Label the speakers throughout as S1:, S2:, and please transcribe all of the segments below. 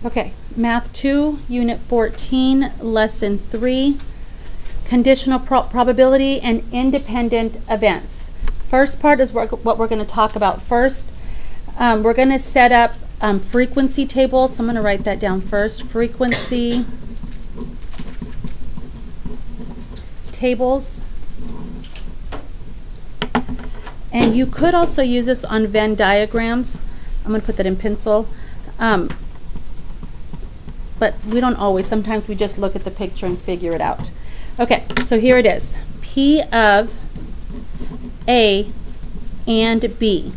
S1: Okay, Math 2, Unit 14, Lesson 3, Conditional Probability and Independent Events. First part is what we're going to talk about first. We're going to set up frequency tables. So I'm going to write that down first. Frequency tables. And you could also use this on Venn diagrams. I'm going to put that in pencil. But we don't always. Sometimes we just look at the picture and figure it out. Okay, so here it is. P of A and B.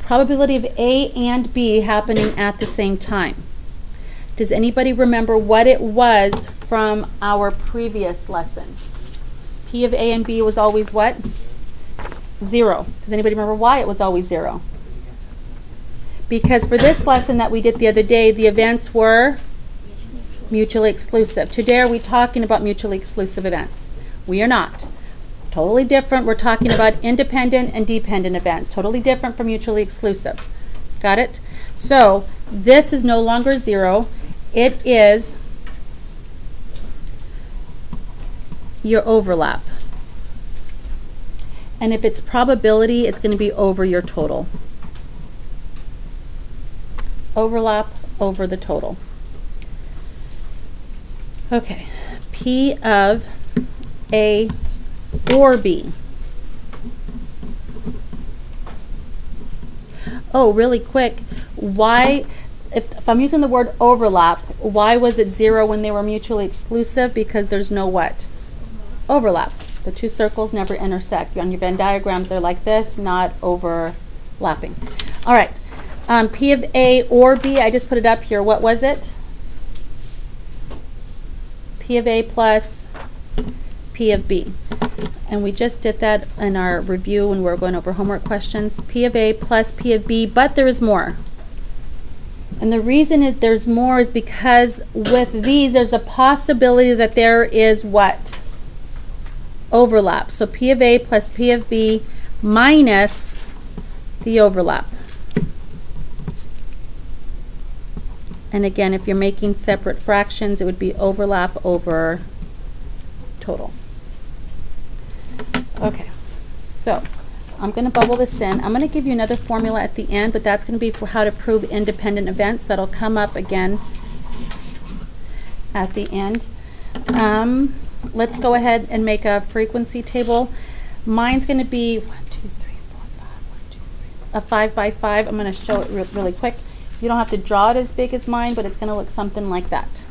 S1: Probability of A and B happening at the same time. Does anybody remember what it was from our previous lesson? P of A and B was always what? 0. Does anybody remember why it was always 0? Because for this lesson that we did the other day, the events were mutually exclusive. Today, are we talking about mutually exclusive events? We are not. Totally different. We're talking about independent and dependent events. Totally different from mutually exclusive. Got it? So, this is no longer 0. It is your overlap. And if it's probability, it's going to be over your total. Overlap over the total. Okay, P of A or B. Oh, really quick, why, if I'm using the word overlap, why was it 0 when they were mutually exclusive? Because there's no what? Overlap. The two circles never intersect. On your Venn diagrams, they're like this, not overlapping. All right. P of A or B, I just put it up here. What was it? P of A plus P of B. And we just did that in our review when we were going over homework questions. P of A plus P of B, but there is more. And the reason that there's more is because with these, there's a possibility that there is what? Overlap. So P of A plus P of B minus the overlap. And again, if you're making separate fractions, it would be overlap over total. Okay, so I'm going to bubble this in. I'm going to give you another formula at the end, but that's going to be for how to prove independent events. That'll come up again at the end. Let's go ahead and make a frequency table. Mine's going to be 1, 2, 3, 4, 5, 1, 2, 3, a 5 by 5. I'm going to show it really quick. You don't have to draw it as big as mine, but it's going to look something like that.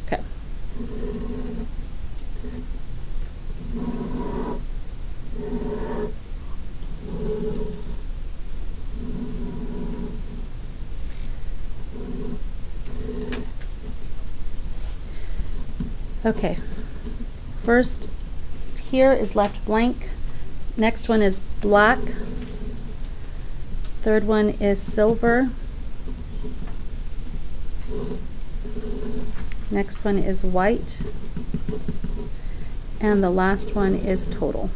S1: Okay. Okay. First here is left blank. Next one is black. Third one is silver. Next one is white. And the last one is total.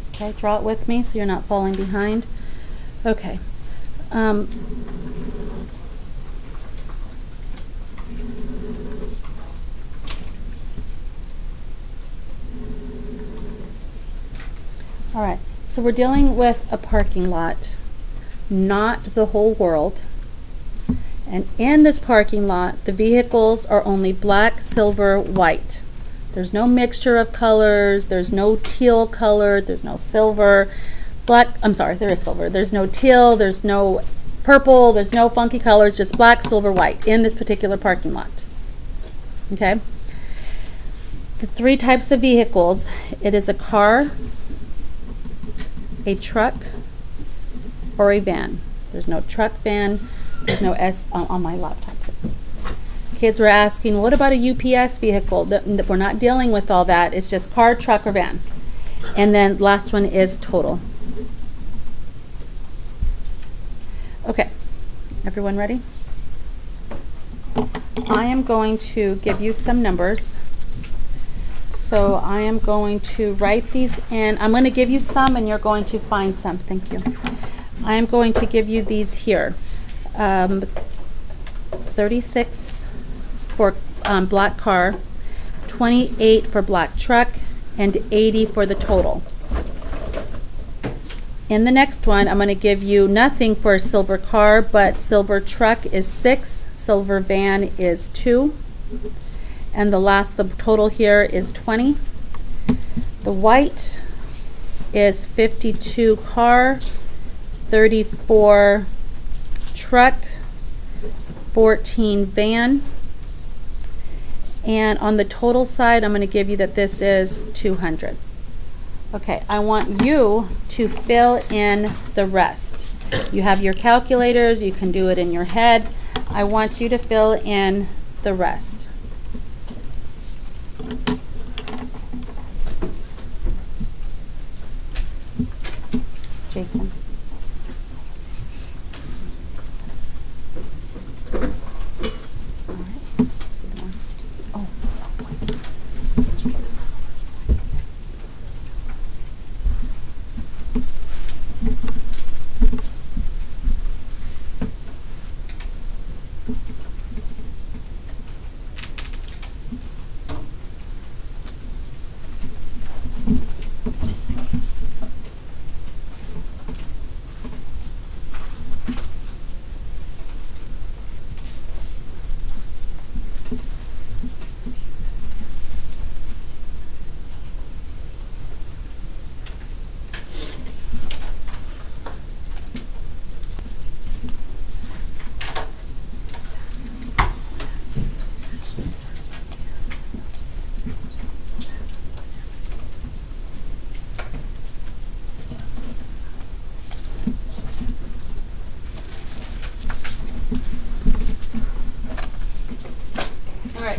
S1: Okay, draw it with me so you're not falling behind. Okay. All right, so we're dealing with a parking lot, not the whole world. And in this parking lot, the vehicles are only black, silver, white. There's no mixture of colors. There's no teal color. There's no silver. Black, I'm sorry, there is silver. There's no teal. There's no purple. There's no funky colors, just black, silver, white in this particular parking lot. Okay? The three types of vehicles, it is a car, a truck, or a van. There's no truck, van. There's no S on my laptop, please. Kids were asking, what about a UPS vehicle? We're not dealing with all that. It's just car, truck, or van. And then last one is total. Okay, everyone ready? I am going to give you some numbers. So I am going to write these in. I'm going to give you some and you're going to find some. Thank you. I'm going to give you these here. 36 for black car, 28 for black truck, and 80 for the total. In the next one, I'm going to give you nothing for a silver car, but silver truck is 6, silver van is 2, and the total here is 20. The white is 52 car, 34 truck, 14 van, and on the total side, I'm going to give you that this is 200. Okay, I want you to fill in the rest. You have your calculators, you can do it in your head. I want you to fill in the rest. Jason. All right. Sit down. Oh, did you get the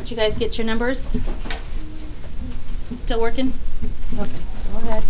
S1: Did you guys get your numbers? Still working? Okay, go ahead.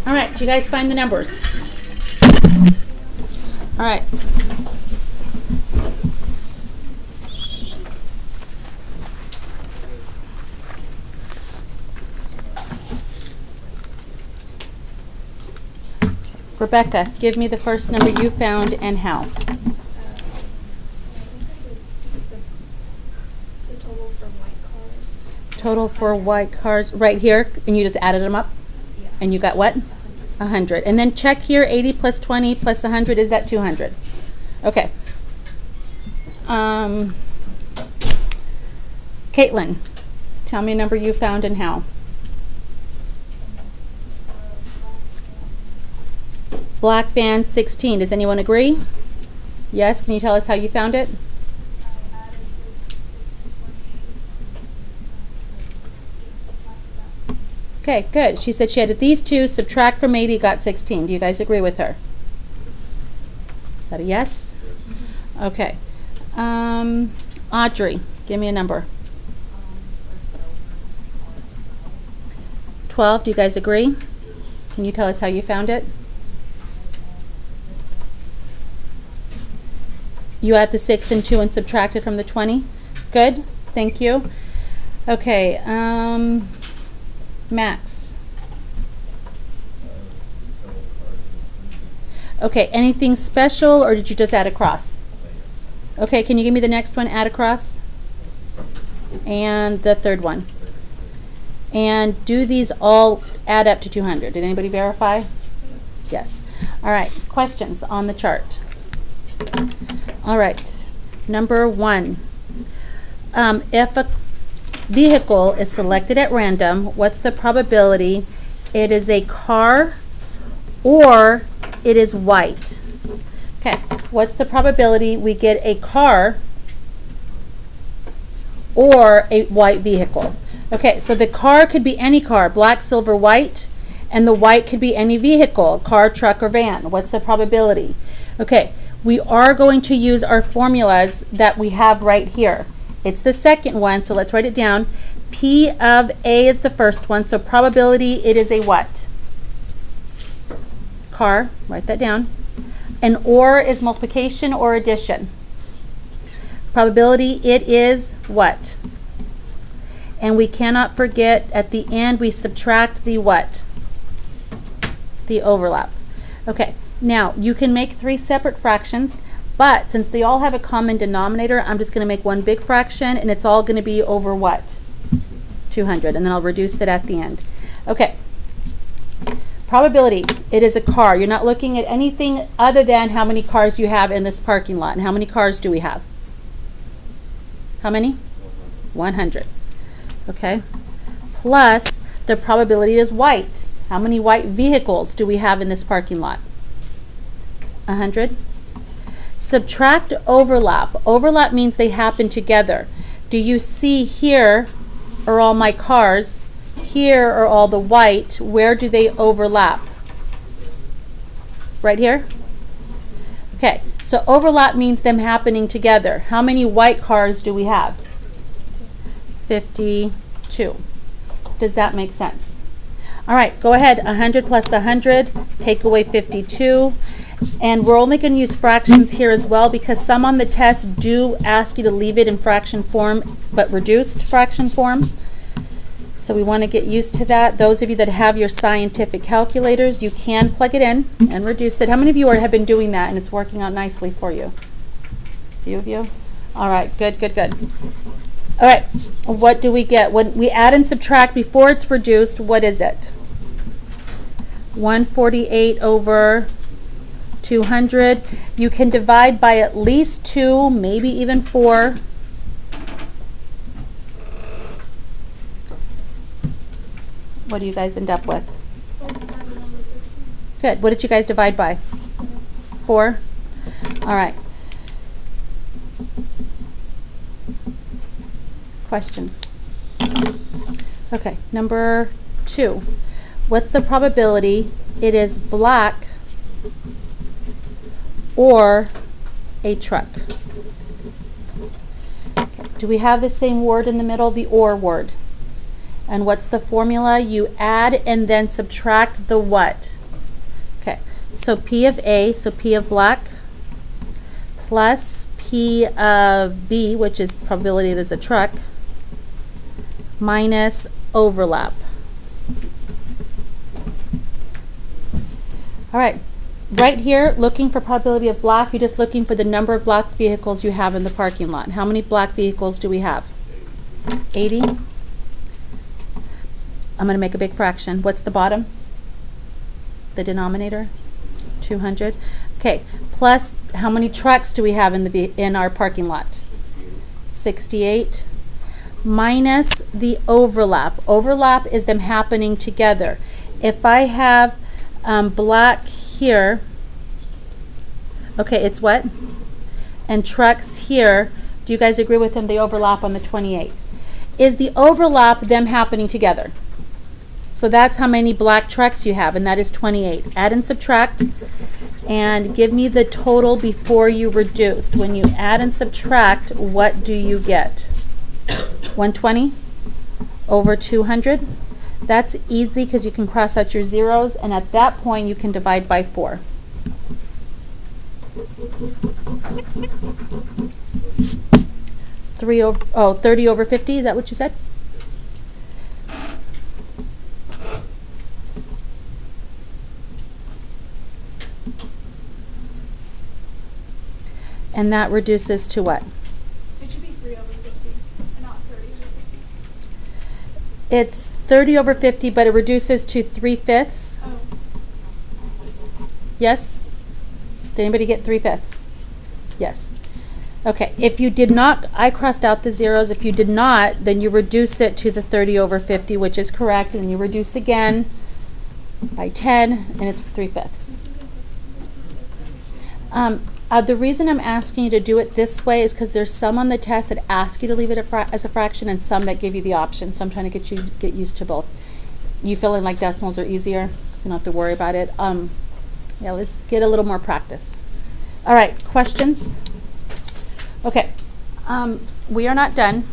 S1: All right, did you guys find the numbers? All right. Rebecca, give me the first number you found and how.
S2: The total for white cars.
S1: Total for white cars, right here, and you just added them up?
S2: Yeah.
S1: And you got what? 100. And then check here, 80 plus 20 plus 100, is that 200? Okay. Caitlin, tell me a number you found and how. Black van 16. Does anyone agree? Yes. Can you tell us how you found it? Okay, good. She said she added these two, subtract from 80, got 16. Do you guys agree with her? Is that a yes? Okay. Audrey, give me a number. 12. Do you guys agree? Can you tell us how you found it? You add the 6 and 2 and subtract it from the 20? Good. Thank you. Okay. Max. Okay, anything special, or did you just add across? Okay, can you give me the next one, add across? And the third one. And do these all add up to 200? Did anybody verify? Yes. All right, questions on the chart. All right, number 1. If a vehicle is selected at random, what's the probability it is a car or it is white? Okay, what's the probability we get a car or a white vehicle? Okay, so the car could be any car, black, silver, white, and the white could be any vehicle, car, truck, or van. What's the probability? Okay, we are going to use our formulas that we have right here. It's the second one, so let's write it down. P of A is the first one, so probability it is a what? Car, write that down. And or is multiplication or addition. Probability it is what? And we cannot forget at the end we subtract the what? The overlap. Okay, now you can make 3 separate fractions, but since they all have a common denominator, I'm just going to make one big fraction, and it's all going to be over what? 200, and then I'll reduce it at the end. Okay. Probability, it is a car. You're not looking at anything other than how many cars you have in this parking lot. And how many cars do we have? How many? 100. Okay. Plus, the probability is white. How many white vehicles do we have in this parking lot? 100. Subtract overlap. Overlap means they happen together. Do you see here are all my cars? Here are all the white. Where do they overlap? Right here? Okay, so overlap means them happening together. How many white cars do we have? 52. Does that make sense? All right, go ahead. 100 plus 100, take away 52. And we're only going to use fractions here as well because some on the test do ask you to leave it in fraction form, but reduced fraction form. So we want to get used to that. Those of you that have your scientific calculators, you can plug it in and reduce it. How many of you have been doing that and it's working out nicely for you? A few of you? All right, good, good, good. All right, what do we get? When we add and subtract before it's reduced, what is it? 148 over 200. You can divide by at least 2, maybe even 4. What do you guys end up with? Good. What did you guys divide by? 4? All right. Questions? Okay, number 2. What's the probability it is black or a truck? Okay. Do we have the same word in the middle, the or word? And what's the formula? You add and then subtract the what? Okay, so P of A, so P of black, plus P of B, which is probability it is a truck, minus overlap. All right, right here, looking for probability of black, you're just looking for the number of black vehicles you have in the parking lot. How many black vehicles do we have? 80. I'm going to make a big fraction. What's the bottom? The denominator? 200. Okay, plus how many trucks do we have in our parking lot? 68. Minus the overlap. Overlap is them happening together. If I have black here, okay, it's what? And trucks here, do you guys agree with them? They overlap on the 28. Is the overlap them happening together? So that's how many black trucks you have, and that is 28. Add and subtract, and give me the total before you reduced. When you add and subtract, what do you get? 120 over 200. That's easy because you can cross out your zeros, and at that point you can divide by 4. Three over, 30 over 50, is that what you said? And that reduces to what?
S2: It should be 3 over 50 and not 30 over 50.
S1: It's 30 over 50, but it reduces to 3/5.
S2: Oh.
S1: Yes? Did anybody get 3/5? Yes. Okay, if you did not, I crossed out the zeros. If you did not, then you reduce it to the 30 over 50, which is correct, and then you reduce again by 10, and it's 3/5. The reason I'm asking you to do it this way is because there's some on the test that ask you to leave it as a fraction and some that give you the option. So I'm trying to get you to get used to both. You feeling like decimals are easier, so you don't have to worry about it. Yeah, let's get a little more practice. All right, questions? Okay, we are not done.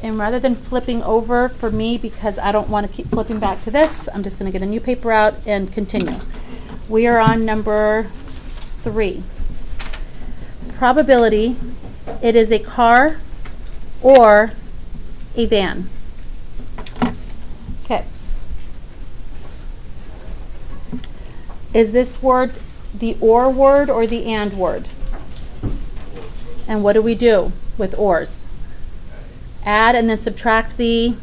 S1: And rather than flipping over for me, because I don't want to keep flipping back to this, I'm just going to get a new paper out and continue. We are on number 3. Probability, it is a car or a van. Okay. Is this word the or word or the and word? And what do we do with ors? Add and then subtract the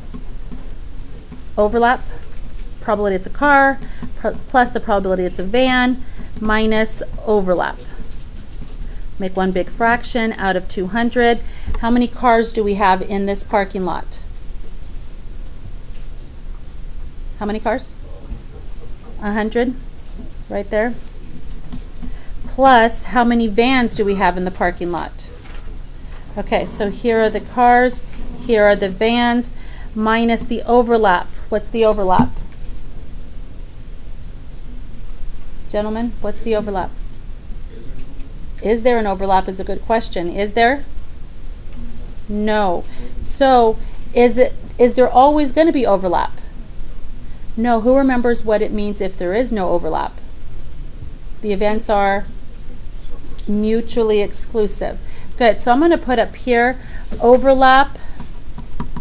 S1: overlap. Probability it's a car, plus the probability it's a van, minus overlap. Make one big fraction out of 200. How many cars do we have in this parking lot? How many cars? 100, right there. Plus, how many vans do we have in the parking lot? Okay, so here are the cars, here are the vans, minus the overlap. What's the overlap? Gentlemen, what's the overlap? Is there an overlap is a good question. Is there? No. So, is there always going to be overlap? No. Who remembers what it means if there is no overlap? The events are mutually exclusive. Good. So I'm going to put up here overlap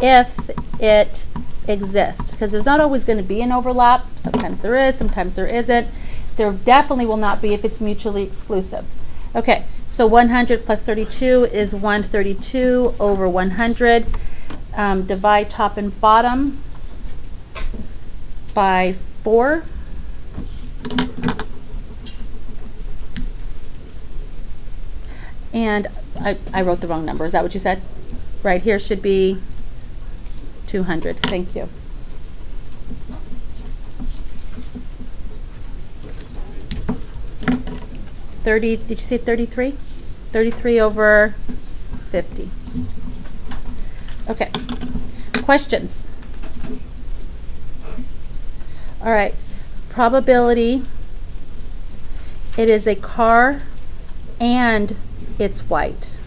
S1: if it exists, because there's not always going to be an overlap. Sometimes there is, sometimes there isn't. There definitely will not be if it's mutually exclusive. Okay, so 100 plus 32 is 132 over 100. Divide top and bottom by 4. And I wrote the wrong number. Is that what you said? Right here should be 200. Thank you. Did you say 33? 33 over 50. Okay. Questions? All right. Probability. It is a car and it's white.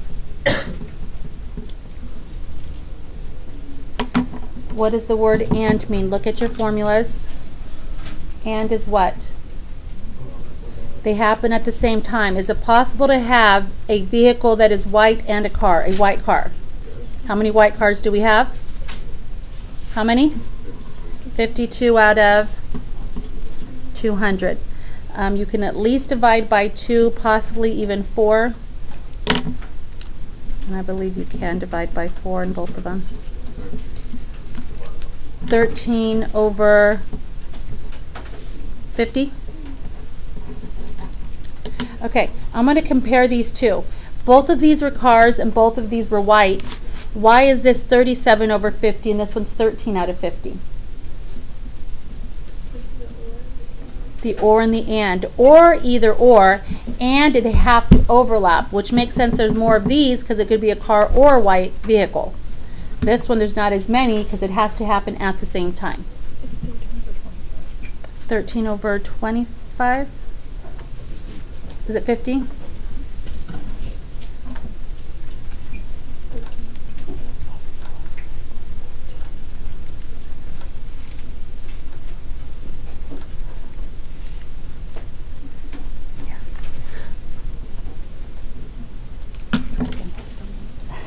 S1: What does the word and mean? Look at your formulas. And is what? They happen at the same time. Is it possible to have a vehicle that is white and a car, a white car? How many white cars do we have? How many? 52 out of 200. You can at least divide by 2, possibly even 4. And I believe you can divide by 4 in both of them. 13 over 50. Okay, I'm going to compare these two. Both of these were cars and both of these were white. Why is this 37 over 50 and this one's 13 out of 50? The or and the and. Or either or, and they have to overlap, which makes sense. There's more of these because it could be a car or a white vehicle. This one there's not as many because it has to happen at the same time.
S2: It's
S1: 13 over 25? Is it 50?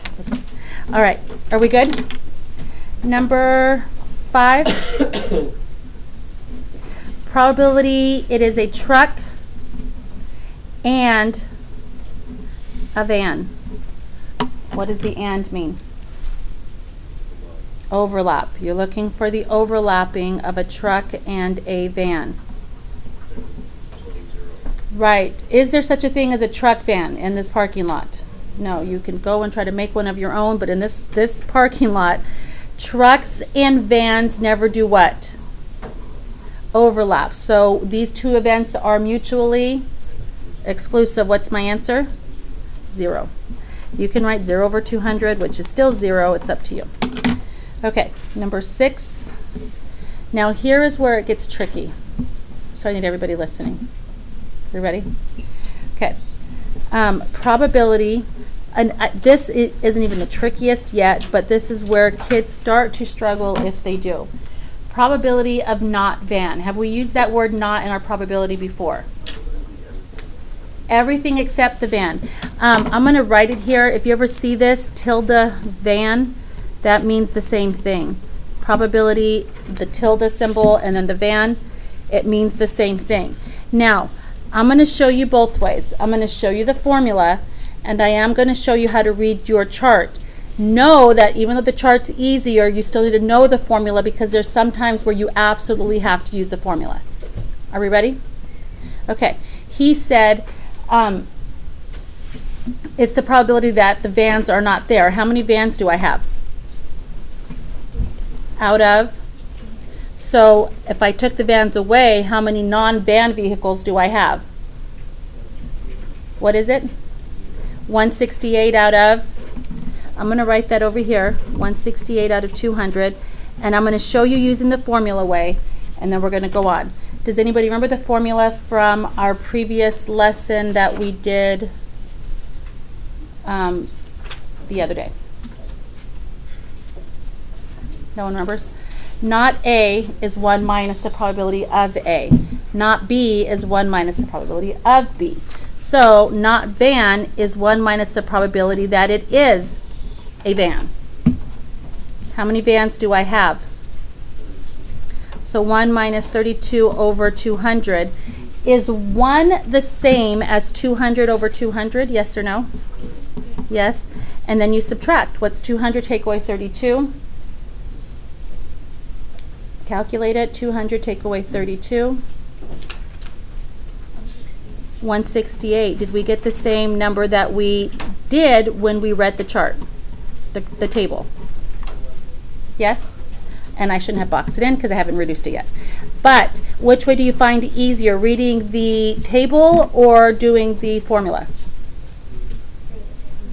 S1: It's okay. All right, are we good? Number 5. Probability, it is a truck and a van. What does the and mean? Overlap. You're looking for the overlapping of a truck and a van. Right. Is there such a thing as a truck van in this parking lot? No, you can go and try to make one of your own, but in this parking lot, trucks and vans never do what? Overlap. So these two events are mutually exclusive. What's my answer? 0. You can write 0 over 200, which is still 0. It's up to you. Okay, number 6. Now here is where it gets tricky. So I need everybody listening. You ready? Okay. Probability, and this isn't even the trickiest yet, but this is where kids start to struggle if they do. Probability of not van. Have we used that word not in our probability before? Everything except the van. I'm going to write it here. If you ever see this, tilde van, that means the same thing. Probability, the tilde symbol, and then the van, it means the same thing. Now, I'm going to show you both ways. I'm going to show you the formula, and I am going to show you how to read your chart. Know that even though the chart's easier, you still need to know the formula because there's some times where you absolutely have to use the formula. Are we ready? Okay. He said it's the probability that the vans are not there. How many vans do I have? Out of? So if I took the vans away, how many non-van vehicles do I have? What is it? 168 out of? I'm going to write that over here, 168 out of 200, and I'm going to show you using the formula way, and then we're going to go on. Does anybody remember the formula from our previous lesson that we did the other day? No one remembers? Not A is 1 minus the probability of A. Not B is 1 minus the probability of B. So not van is 1 minus the probability that it is a van. How many vans do I have? So 1 minus 32 over 200. Is 1 the same as 200 over 200? Yes or no? Yes. And then you subtract. What's 200 take away 32? Calculate it. 200 take away 32. 168. Did we get the same number that we did when we read the chart? The table. Yes? And I shouldn't have boxed it in because I haven't reduced it yet. But which way do you find easier, reading the table or doing the formula?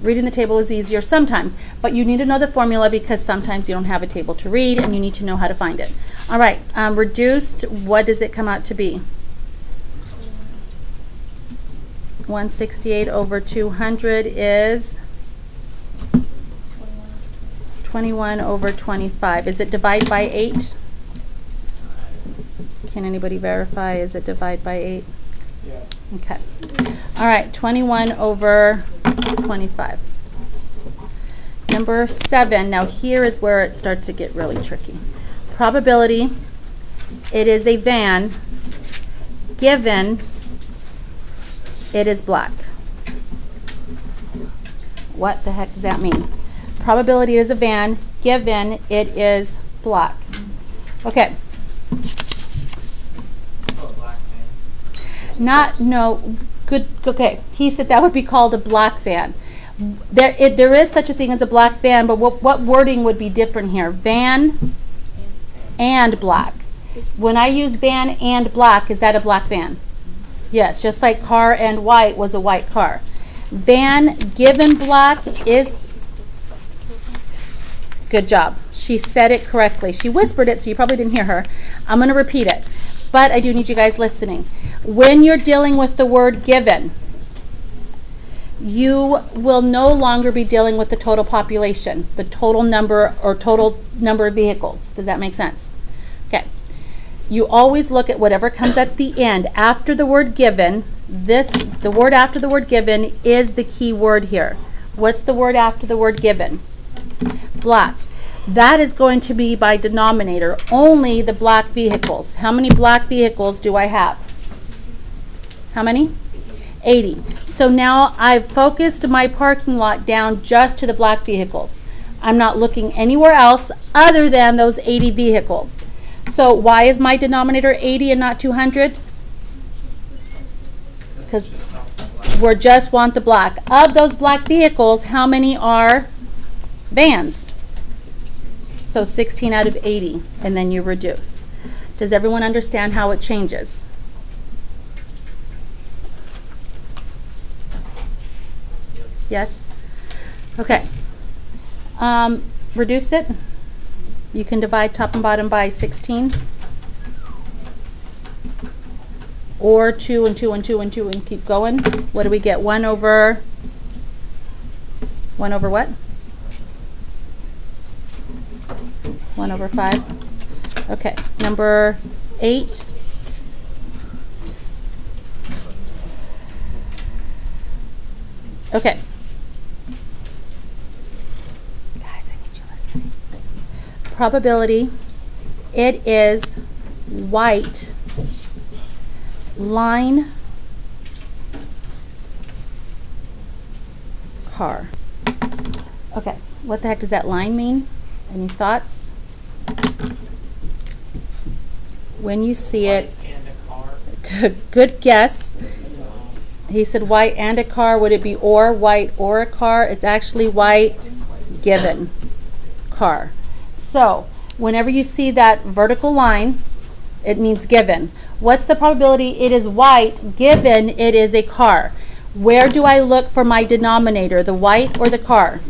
S1: Reading the table is easier sometimes, but you need to know the formula because sometimes you don't have a table to read and you need to know how to find it. All right, reduced, what does it come out to be? 168 over 200 is 21 over 25. Is it divide by 8? Can anybody verify? Is it divide by 8?
S3: Yeah.
S1: Okay. All right, 21 over 25. Number 7. Now here is where it starts to get really tricky. Probability, it is a van given it is black. What the heck does that mean? Probability is a van given it is black. Okay. Good, okay. He said that would be called a black van. There is such a thing as a black van, but what wording would be different here? Van and black. When I use van and black, is that a black van? Yes, just like car and white was a white car. Van given black is, good job. She said it correctly. She whispered it, so you probably didn't hear her. I'm going to repeat it, but I do need you guys listening. When you're dealing with the word given, you will no longer be dealing with the total population, the total number or total number of vehicles. Does that make sense? Okay. You always look at whatever comes at the end after the word given. The word after the word given is the key word here. What's the word after the word given? Black. That is going to be by denominator, only the black vehicles. How many black vehicles do I have? How many? 80. So now I've focused my parking lot down just to the black vehicles. I'm not looking anywhere else other than those 80 vehicles. So why is my denominator 80 and not 200? Because we just want the black. Of those black vehicles, how many are vans? So 16 out of 80, and then you reduce. Does everyone understand how it changes? Yes? Okay. Reduce it. You can divide top and bottom by 16. Or 2 and 2 and 2 and 2 and keep going. What do we get? 1 over what? 1 over 5. Okay, number 8. Okay. Guys, I need you listening. Probability, it is white line car. Okay, what the heck does that line mean? Any thoughts? When you see it, good guess. He said white and a car. Would it be or white or a car? It's actually white given car. So whenever you see that vertical line, it means given. What's the probability it is white given it is a car? Where do I look for my denominator, the white or the car?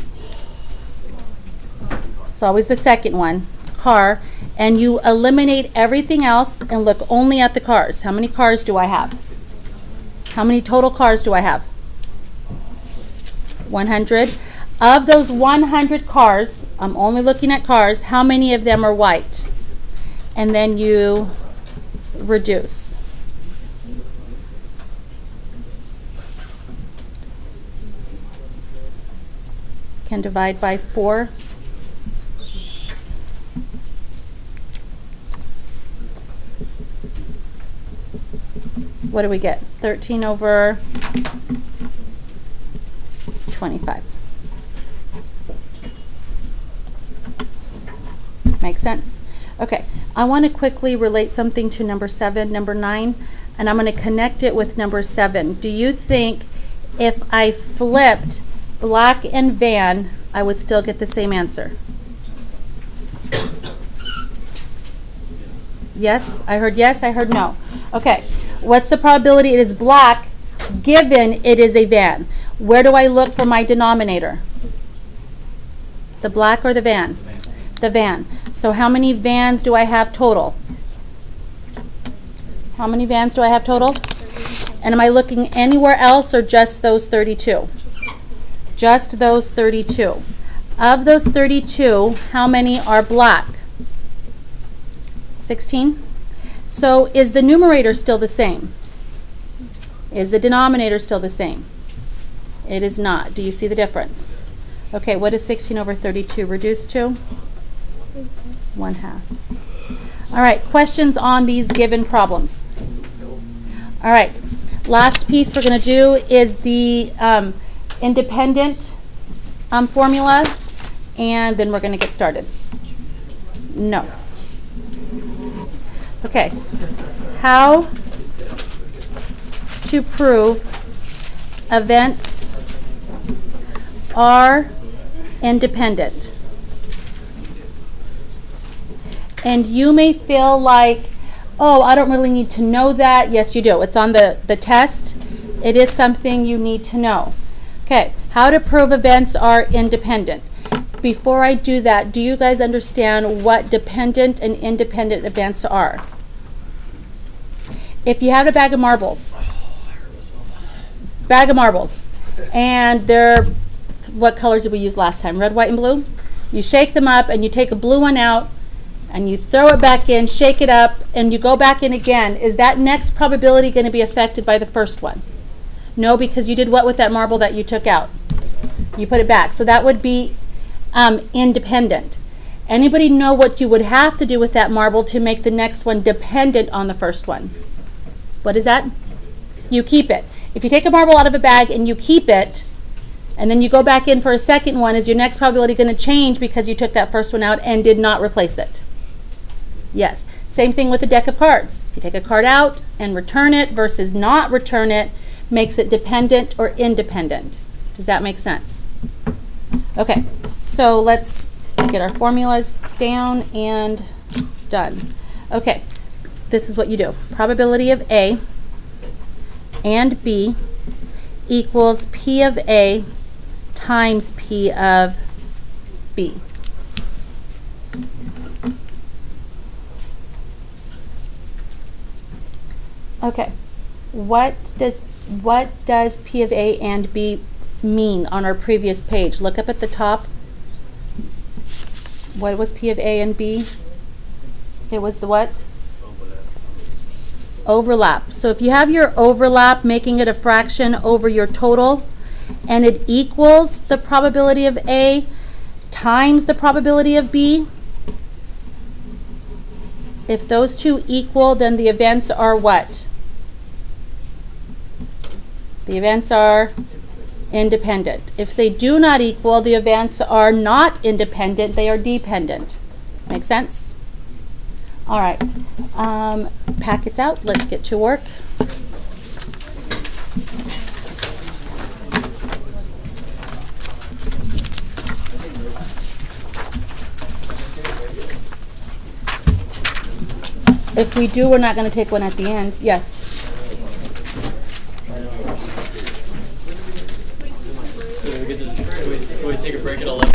S1: It's always the second one, car. And you eliminate everything else and look only at the cars. How many cars do I have? How many total cars do I have? 100. Of those 100 cars, I'm only looking at cars, how many of them are white? And then you reduce. Can divide by 4. What do we get? 13 over 25. Makes sense? Okay, I want to quickly relate something to number 7, number 9, and I'm going to connect it with number 7. Do you think if I flipped black and van, I would still get the same answer? Yes? I heard yes, I heard no. Okay, what's the probability it is black given it is a van? Where do I look for my denominator? The black or the van? The van. So how many vans do I have total? How many vans do I have total? And am I looking anywhere else or just those 32? Just those 32. Of those 32, how many are black? 16? So is the numerator still the same? Is the denominator still the same? It is not. Do you see the difference? Okay, what is 16 over 32 reduced to? 1/2. All right, questions on these given problems? All right, last piece we're going to do is the independent formula, and then we're going to get started. No. Okay, how to prove events are independent. And you may feel like, oh, I don't really need to know that. Yes, you do. It's on the test. It is something you need to know. Okay, how to prove events are independent. Before I do that, do you guys understand what dependent and independent events are? If you have a bag of marbles, and they're, what colors did we use last time? Red, white, and blue? You shake them up and you take a blue one out and you throw it back in, shake it up, and you go back in again. Is that next probability going to be affected by the first one? No, because you did what with that marble that you took out? You put it back. So that would be independent. Anybody know what you would have to do with that marble to make the next one dependent on the first one? What is that? You keep it. If you take a marble out of a bag and you keep it, and then you go back in for a second one, is your next probability going to change because you took that first one out and did not replace it? Yes. Same thing with a deck of cards. If you take a card out and return it versus not return it, makes it dependent or independent. Does that make sense? Okay, so let's get our formulas down and done. Okay, this is what you do. Probability of A and B equals P of A times P of B. Okay, what does P of A and B mean on our previous page? Look up at the top. What was P of A and B? It was the what? Overlap. So if you have your overlap, making it a fraction over your total, and it equals the probability of A times the probability of B, if those two equal, then the events are what? The events are independent. If they do not equal, the events are not independent, they are dependent. Make sense? All right. Packets out. Let's get to work. If we do, we're not going to take one at the end. Yes.
S3: Can we take a break at 11?